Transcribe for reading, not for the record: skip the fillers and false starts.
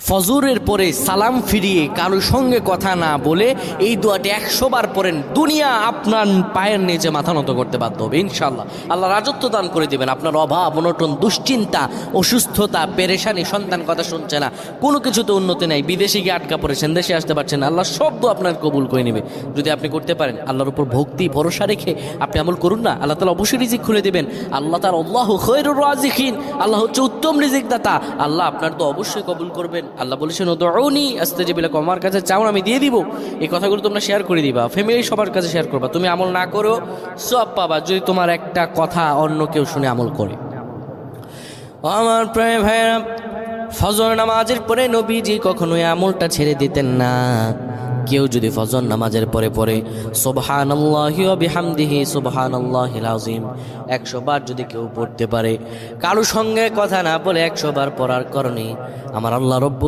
ফজরের পরে সালাম ফিরিয়ে কারোর সঙ্গে কথা না বলে এই দোয়াটি 100 বার পড়েন, দুনিয়া আপনার পায়ের নিচে মাথা নত করতে বাধ্য হবে ইনশাআল্লাহ। আল্লাহ রাজত্ব দান করে দিবেন। আপনার অভাব অনটন, দুশ্চিন্তা, অসুস্থতা, পেরেশানি, সন্তান কথা শুনছে না, কোনো কিছুতে উন্নতি নাই, বিদেশে গিয়ে আটকা পড়েছেন, দেশে আসতে পারছেন না, আল্লাহ সব দোয়া আপনার কবুল করে নেবে যদি আপনি করতে পারেন। আল্লাহর উপর ভক্তি ভরসা রেখে আপনি আমল করুন না, আল্লাহ তাআলা অবশ্যই রিজিক খুলে দিবেন। আল্লাহ তাআলা আল্লাহু খায়রুর রাজিকিন, আল্লাহ হচ্ছে উত্তম রিজিক দাতা, আল্লাহ আপনার তো অবশ্যই কবুল করবেন। আল্লাহ বলেছেন উদউনি আস্তাজিব লাকুম, আমার কাছে চাও আমি দিয়ে দিব। এই কথাগুলো তোমরা শেয়ার করে দিবা, ফ্যামিলি সবার কাছে শেয়ার করবা। তুমি আমল না করো সওয়াব পাবা যদি তোমার একটা কথা অন্য কেউ শুনে আমল করে। আমার প্রিয় ভাইরা, ফজর নামাজের পরে নবীজি কখনোই আমলটা ছেড়ে দিতেন না। কেউ যদি ফজর নামাজের পরে পরে সুবহানাল্লাহি ওয়া বিহামদিহি সুবহানাল্লাহিল আযীম 100 বার যদি কেউ পড়তে পারে, কারো সঙ্গে কথা না বলে 100 বার পড়ার কারণে আমার আল্লাহ রব্বুল